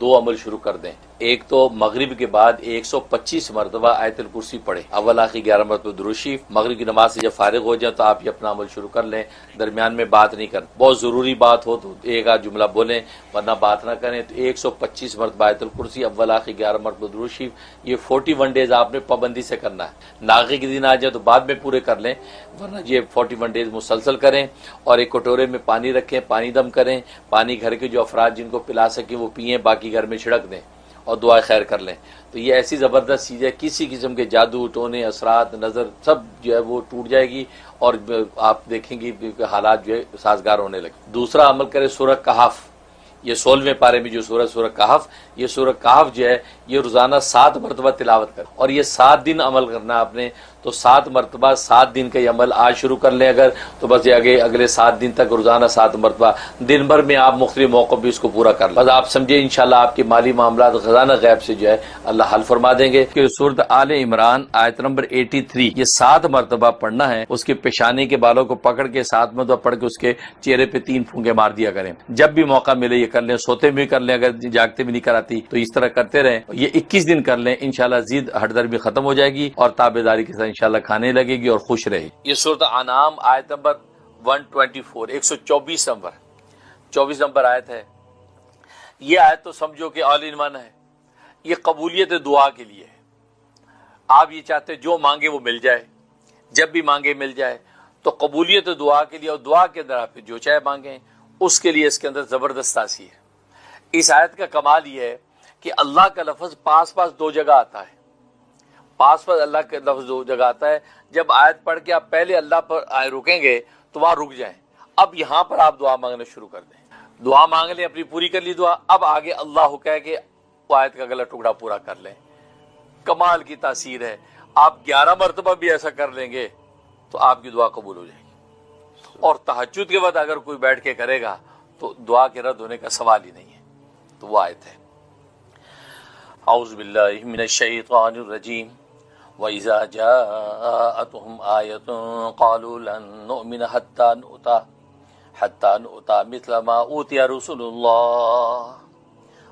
دو عمل شروع کر دیں. ایک تو مغرب کے بعد 125 مرتبہ آیت الکرسی پڑھیں. اول آخر 11 مرتبہ درود شریف. مغرب کی نماز سے جب فارغ ہو جائیں تو آپ یہ اپنا عمل شروع کر لیں. درمیان میں بات نہیں کریں. بہت ضروری بات ہو تو ایک آدھ جملہ بولیں، ورنہ بات نہ کریں. تو 125 مرتبہ آیت الکرسی، اول آخر 11 مرتبہ درود شریف. یہ 41 ڈیز آپ نے پابندی سے کرنا ہے. ناغے کے دن آ جائے تو بعد میں پورے کر لیں، ورنہ یہ 41 ڈیز مسلسل کریں. اور ایک کٹورے میں پانی رکھیں، پانی دم کریں. پانی گھر کے جو افراد جن کو پلا سکیں وہ پئیں، باقی گھر میں چھڑک دیں اور دعا خیر کر لیں. تو یہ ایسی زبردست چیز ہے، کسی قسم کے جادو ٹونے اثرات نظر سب جو ہے وہ ٹوٹ جائے گی، اور آپ دیکھیں گی کہ حالات جو ہے سازگار ہونے لگے. دوسرا عمل کرے سورہ کہف. یہ 16ویں پارے میں جو سورہ کہف، یہ سورہ کہف جو ہے یہ روزانہ 7 مرتبہ تلاوت کر، اور یہ 7 دن عمل کرنا ہے آپ نے. تو 7 مرتبہ 7 دن کا یہ عمل آج شروع کر لیں اگر، تو بس یہ اگلے 7 دن تک روزانہ 7 مرتبہ، دن بھر میں آپ مختلف موقع بھی اس کو پورا کر لیں. بس آپ سمجھے انشاءاللہ آپ کے مالی معاملات خزانہ غیب سے جو ہے اللہ حل فرما دیں گے. کہ سورۃ آل عمران آیت نمبر 83 یہ 7 مرتبہ پڑھنا ہے. اس کے پیشانی کے بالوں کو پکڑ کے 7 مرتبہ پڑھ کے اس کے چہرے پہ 3 پھونکے مار دیا کریں. جب بھی موقع ملے یہ کر لیں، سوتے میں کر لیں، اگر جاگتے بھی نہیں کراتی تو اس طرح کرتے رہیں. یہ 21 دن کر لیں، انشاءاللہ زید ہٹ درمی ختم ہو جائے گی اور تابعداری کے ساتھ انشاءاللہ کھانے لگے گی اور خوش رہے گی. یہ سورۃ انعام آیت نمبر 124 124 نمبر آیت ہے. یہ آیت تو سمجھو کہ آل ان ون ہے. یہ قبولیت دعا کے لیے ہے. آپ یہ چاہتے جو مانگے وہ مل جائے، جب بھی مانگے مل جائے. تو قبولیت دعا کے لیے، اور دعا کے اندر آپ جو چاہے مانگیں اس کے لیے اس کے اندر زبردست تاثیر ہے. اس آیت کا کمال یہ ہے کہ اللہ کا لفظ پاس دو جگہ آتا ہے. پاس اللہ کا لفظ دو جگہ آتا ہے. جب آیت پڑھ کے آپ پہلے اللہ پر رکیں گے تو وہاں رک جائیں. اب یہاں پر آپ دعا مانگنا شروع کر دیں. دعا مانگ لیں، اپنی پوری کر لی دعا. اب آگے اللہ کہہ کے وہ آیت کا اگلا ٹکڑا پورا کر لیں. کمال کی تاثیر ہے. آپ 11 مرتبہ بھی ایسا کر لیں گے تو آپ کی دعا قبول ہو جائے گی. اور تہجد کے وقت اگر کوئی بیٹھ کے کرے گا تو دعا کے رد ہونے کا سوال ہی نہیں ہے. تو وہ آیت ہے. اعوذ باللہ من الشیطان الرجیم. وَإِذَا جَاءَتْهُمْ آيَةٌ قَالُوا لَن نُؤْمِنَ حَتَّى نُؤْتَىٰ مِثْلَ مَا أُوتِيَ رُسُلُ اللَّهِ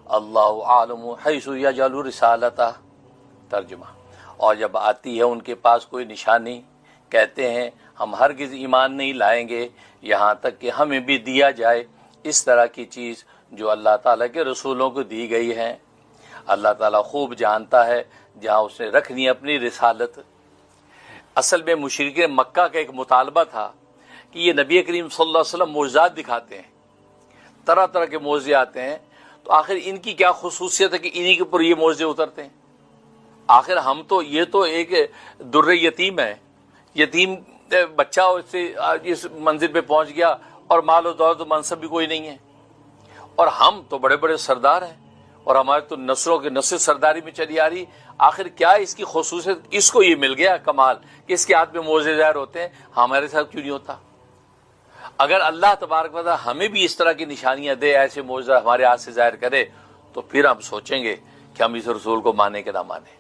اللَّهُ أَعْلَمُ حَيْثُ يَجْعَلُ رِسَالَتَهُ. ترجمہ. اور جب آتی ہے ان کے پاس کوئی نشانی، کہتے ہیں ہم ہرگز ایمان نہیں لائیں گے یہاں تک کہ ہمیں بھی دیا جائے اس طرح کی چیز جو اللہ تعالیٰ کے رسولوں کو دی گئی ہے. اللہ تعالیٰ خوب جانتا ہے جہاں اس نے رکھنی اپنی رسالت. اصل میں مشرکین مکہ کا ایک مطالبہ تھا کہ یہ نبی کریم صلی اللہ علیہ وسلم معجزات دکھاتے ہیں، طرح طرح کے معجزے آتے ہیں، تو آخر ان کی کیا خصوصیت ہے کہ انہی کے اوپر یہ معجزے اترتے ہیں؟ آخر ہم تو یہ تو ایک در یتیم ہے، یتیم بچہ اس منزل پہ پہنچ گیا اور مال و دولت و منصب بھی کوئی نہیں ہے، اور ہم تو بڑے بڑے سردار ہیں اور ہمارے تو نسلوں کے نسل سرداری میں چلی آ رہی. آخر کیا اس کی خصوصیت؟ اس کو یہ مل گیا کمال کہ اس کے ہاتھ میں معجزے ظاہر ہوتے ہیں، ہمارے ساتھ کیوں نہیں ہوتا؟ اگر اللہ تبارک و تعالی ہمیں بھی اس طرح کی نشانیاں دے، ایسے معجزہ ہمارے ہاتھ سے ظاہر کرے، تو پھر ہم سوچیں گے کہ ہم اس رسول کو مانے کہ نہ مانے.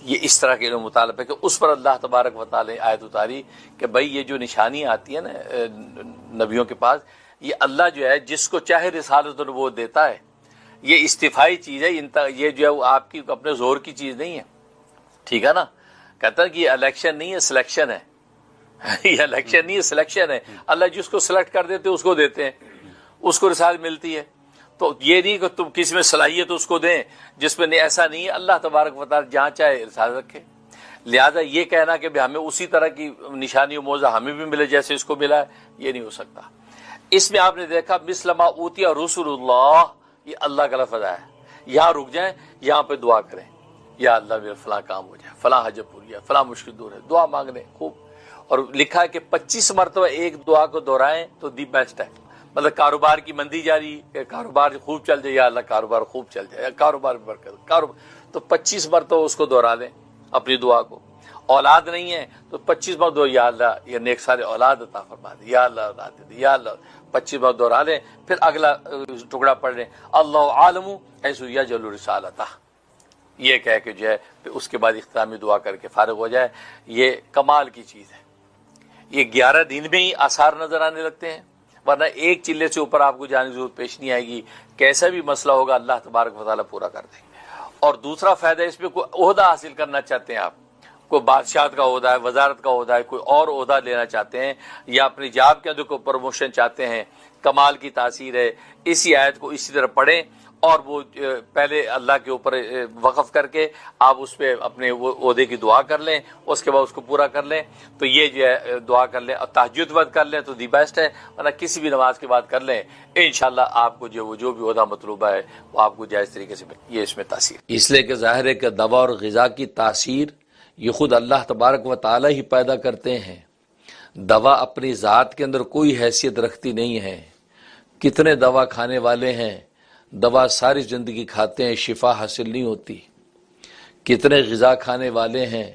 یہ اس طرح کے مطالب ہے کہ اس پر اللہ تبارک و تعالی آیت اتاری کہ بھائی یہ جو نشانی آتی ہے نا نبیوں کے پاس، یہ اللہ جو ہے جس کو چاہے رسالت و نبوت دیتا ہے. یہ استفائی چیز ہے، یہ جو ہے آپ کی اپنے زور کی چیز نہیں ہے. ٹھیک ہے نا؟ کہتا ہے کہ یہ الیکشن نہیں ہے، سلیکشن ہے. یہ الیکشن نہیں ہے، سلیکشن ہے. اللہ جس کو سلیکٹ کر دیتے اس کو دیتے ہیں، اس کو رسالت ملتی ہے. تو یہ نہیں کہ تم کس میں صلاحیت اس کو دیں جس میں نہیں. ایسا نہیں ہے. اللہ تبارک و تعالی جہاں چاہے رسالت رکھے. لہذا یہ کہنا کہ ہمیں اسی طرح کی نشانی و معجزہ ہمیں بھی ملے جیسے اس کو ملا ہے، یہ نہیں ہو سکتا. اس میں آپ نے دیکھا مثل ما اوتی رسول اللہ، یہ اللہ کا لفظ ہے. یہاں رک جائیں، یہاں پہ دعا کریں، یا اللہ میرا فلاں کام ہو جائے، فلاں حاجت پوری ہے، فلاں مشکل دور ہے. دعا مانگ لیں خوب. اور لکھا ہے کہ 25 مرتبہ ایک دعا کو دہرائیں تو دی بیسٹ ہے. مطلب کاروبار کی مندی جاری کہ کاروبار خوب چل جائے، یا اللہ کاروبار خوب چل جائے، کاروبار میں برکت، تو 25 مرتبہ اس کو دہرا لیں اپنی دعا کو. اولاد نہیں ہے تو 25 مرتبہ یا اللہ یہ نیک سارے اولاد عطا فرما دے، یا اللہ اولاد دے، یا اللہ. 25 مرتبہ دہرا لیں. پھر اگلا ٹکڑا پڑھ لیں اللہ عالم ایسو یجعل رسالتہ، یہ کہہ کے جو ہے پھر اس کے بعد اختتامی دعا کر کے فارغ ہو جائے. یہ کمال کی چیز ہے. یہ 11 دن میں ہی آثار نظر آنے لگتے ہیں، ورنہ ایک چلے سے اوپر آپ کو جانے کی ضرورت پیش نہیں آئے گی کیسا بھی مسئلہ ہوگا اللہ تبارک و تعالیٰ پورا کر دیں گے۔ اور دوسرا فائدہ اس میں، کوئی عہدہ حاصل کرنا چاہتے ہیں آپ، کوئی بادشاہت کا عہدہ ہے، وزارت کا عہدہ ہے، کوئی اور عہدہ لینا چاہتے ہیں، یا اپنی جاب کے اندر کوئی پروموشن چاہتے ہیں، کمال کی تاثیر ہے، اسی آیت کو اسی طرح پڑھیں اور وہ پہلے اللہ کے اوپر وقف کر کے آپ اس پہ اپنے وہ عہدے کی دعا کر لیں، اس کے بعد اس کو پورا کر لیں، تو یہ جو ہے دعا کر لیں اور تہجد وقت کر لیں تو دی بیسٹ ہے، ورنہ کسی بھی نماز کے بعد کر لیں، انشاءاللہ آپ کو جو بھی عہدہ مطلوبہ ہے وہ آپ کو جائز طریقے سے یہ اس میں تاثیر، اس لیے کہ ظاہر ہے کہ دوا اور غذا کی تاثیر یہ خود اللہ تبارک و تعالی ہی پیدا کرتے ہیں۔ دوا اپنی ذات کے اندر کوئی حیثیت رکھتی نہیں ہے۔ کتنے دوا کھانے والے ہیں، دوا ساری زندگی کھاتے ہیں، شفا حاصل نہیں ہوتی۔ کتنے غذا کھانے والے ہیں،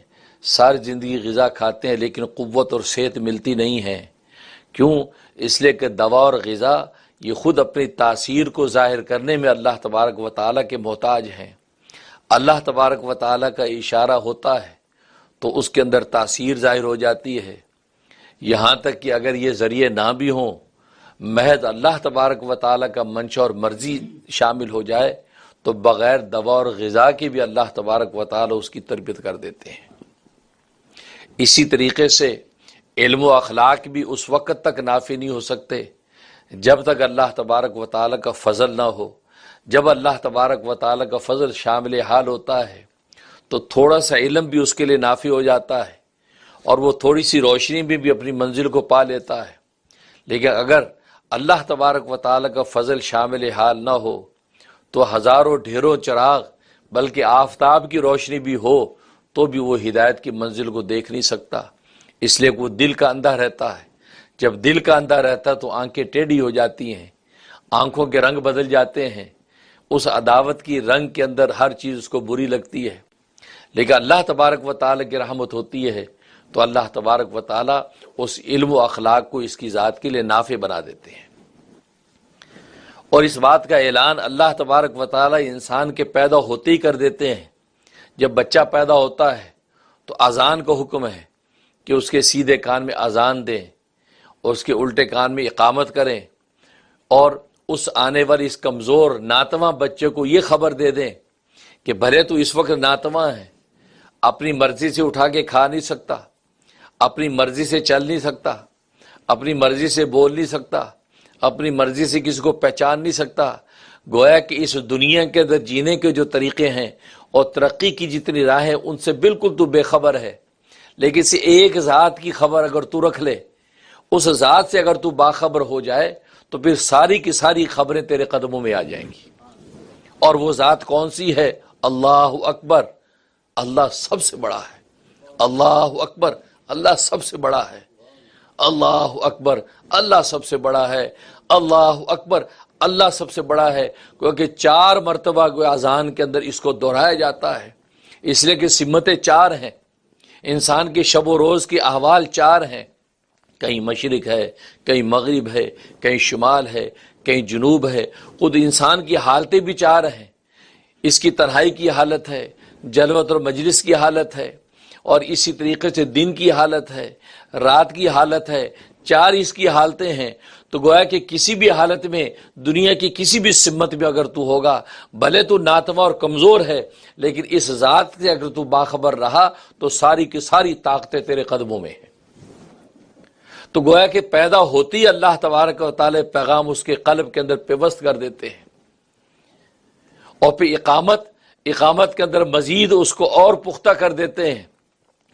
ساری زندگی غذا کھاتے ہیں لیکن قوت اور صحت ملتی نہیں ہے۔ کیوں؟ اس لیے کہ دوا اور غذا یہ خود اپنی تاثیر کو ظاہر کرنے میں اللہ تبارک و تعالیٰ کے محتاج ہیں۔ اللہ تبارک و تعالیٰ کا اشارہ ہوتا ہے تو اس کے اندر تاثیر ظاہر ہو جاتی ہے، یہاں تک کہ اگر یہ ذریعے نہ بھی ہوں، محض اللہ تبارک و تعالیٰ کا منشا اور مرضی شامل ہو جائے تو بغیر دوا اور غذا کے بھی اللہ تبارک و تعالیٰ اس کی تربیت کر دیتے ہیں۔ اسی طریقے سے علم و اخلاق بھی اس وقت تک نافع نہیں ہو سکتے جب تک اللہ تبارک و تعالیٰ کا فضل نہ ہو۔ جب اللہ تبارک و تعالیٰ کا فضل شامل حال ہوتا ہے تو تھوڑا سا علم بھی اس کے لیے نافع ہو جاتا ہے اور وہ تھوڑی سی روشنی بھی اپنی منزل کو پا لیتا ہے۔ لیکن اگر اللہ تبارک و تعالیٰ کا فضل شامل حال نہ ہو تو ہزاروں ڈھیروں چراغ بلکہ آفتاب کی روشنی بھی ہو تو بھی وہ ہدایت کی منزل کو دیکھ نہیں سکتا، اس لیے وہ دل کا اندھا رہتا ہے۔ جب دل کا اندھا رہتا ہے تو آنکھیں ٹیڑھی ہو جاتی ہیں، آنکھوں کے رنگ بدل جاتے ہیں، اس عداوت کی رنگ کے اندر ہر چیز اس کو بری لگتی ہے۔ لیکن اللہ تبارک و تعالیٰ کی رحمت ہوتی ہے تو اللہ تبارک و تعالیٰ اس علم و اخلاق کو اس کی ذات کے لیے نافع بنا دیتے ہیں۔ اور اس بات کا اعلان اللہ تبارک و تعالیٰ انسان کے پیدا ہوتے ہی کر دیتے ہیں۔ جب بچہ پیدا ہوتا ہے تو اذان کا حکم ہے کہ اس کے سیدھے کان میں اذان دیں اور اس کے الٹے کان میں اقامت کریں، اور اس آنے والی اس کمزور ناتواں بچے کو یہ خبر دے دیں کہ بھلے تو اس وقت ناتواں ہے، اپنی مرضی سے اٹھا کے کھا نہیں سکتا، اپنی مرضی سے چل نہیں سکتا، اپنی مرضی سے بول نہیں سکتا، اپنی مرضی سے کسی کو پہچان نہیں سکتا، گویا کہ اس دنیا کے اندر جینے کے جو طریقے ہیں اور ترقی کی جتنی راہیں ان سے بالکل تو بے خبر ہے، لیکن سے ایک ذات کی خبر اگر تو رکھ لے، اس ذات سے اگر تو باخبر ہو جائے تو پھر ساری کی ساری خبریں تیرے قدموں میں آ جائیں گی۔ اور وہ ذات کون سی ہے؟ اللہ اکبر، اللہ سب سے بڑا ہے۔ اللہ اکبر، اللہ سب سے بڑا ہے۔ اللہ اکبر، اللہ سب سے بڑا ہے۔ اللہ اکبر، اللہ سب سے بڑا ہے، کیونکہ 4 مرتبہ اذان کے اندر اس کو دہرایا جاتا ہے، اس لیے کہ سمتیں 4 ہیں، انسان کے شب و روز کے احوال 4 ہیں، کہیں مشرق ہے، کہیں مغرب ہے، کہیں شمال ہے، کہیں جنوب ہے، خود انسان کی حالتیں بھی 4 ہیں۔ اس کی تنہائی کی حالت ہے، جلوت اور مجلس کی حالت ہے، اور اسی طریقے سے دن کی حالت ہے، رات کی حالت ہے، 4 اس کی حالتیں ہیں۔ تو گویا کہ کسی بھی حالت میں دنیا کی کسی بھی سمت میں اگر تو ہوگا، بھلے تو ناتواں اور کمزور ہے، لیکن اس ذات سے اگر تو باخبر رہا تو ساری کی ساری طاقتیں تیرے قدموں میں ہیں۔ تو گویا کہ پیدا ہوتی اللہ تبارک و تعالی پیغام اس کے قلب کے اندر پیوست کر دیتے ہیں، اور پھر اقامت کے اندر مزید اس کو اور پختہ کر دیتے ہیں،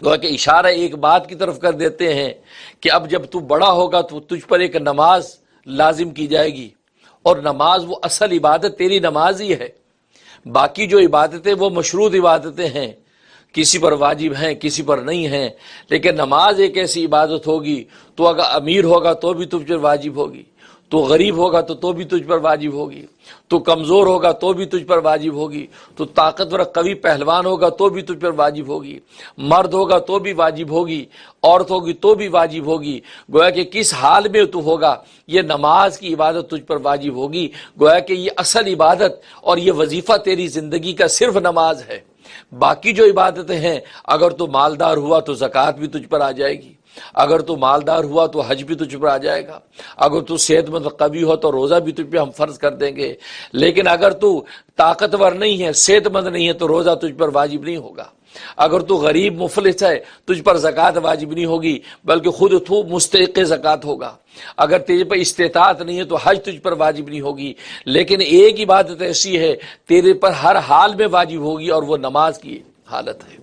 گویا کہ اشارہ ایک بات کی طرف کر دیتے ہیں کہ اب جب تو بڑا ہوگا تو تجھ پر ایک نماز لازم کی جائے گی، اور نماز وہ اصل عبادت تیری نماز ہی ہے۔ باقی جو عبادتیں وہ مشروط عبادتیں ہیں، کسی پر واجب ہیں، کسی پر نہیں ہیں، لیکن نماز ایک ایسی عبادت ہوگی تو اگر امیر ہوگا تو بھی تجھ پر واجب ہوگی، تو غریب ہوگا تو بھی تجھ پر واجب ہوگی، تو کمزور ہوگا تو بھی تجھ پر واجب ہوگی، تو طاقتور قوی پہلوان ہوگا تو بھی تجھ پر واجب ہوگی، مرد ہوگا تو بھی واجب ہوگی، عورت ہوگی تو بھی واجب ہوگی۔ گویا کہ کس حال میں تو ہوگا یہ نماز کی عبادت تجھ پر واجب ہوگی۔ گویا کہ یہ اصل عبادت اور یہ وظیفہ تیری زندگی کا صرف نماز ہے۔ باقی جو عبادتیں ہیں، اگر تو مالدار ہوا تو زکوٰۃ بھی تجھ پر آ جائے گی، اگر تو مالدار ہوا تو حج بھی تجھ پر آ جائے گا، اگر تو صحت مند قوی ہو تو روزہ بھی تجھ پہ ہم فرض کر دیں گے، لیکن اگر تو طاقتور نہیں ہے، صحت مند نہیں ہے تو روزہ تجھ پر واجب نہیں ہوگا، اگر تو غریب مفلس ہے تجھ پر زکوٰۃ واجب نہیں ہوگی بلکہ خود تو مستحق زکوٰۃ ہوگا، اگر تیرے پر استطاعت نہیں ہے تو حج تجھ پر واجب نہیں ہوگی، لیکن ایک عبادت ایسی ہے تیرے پر ہر حال میں واجب ہوگی اور وہ نماز کی حالت ہے۔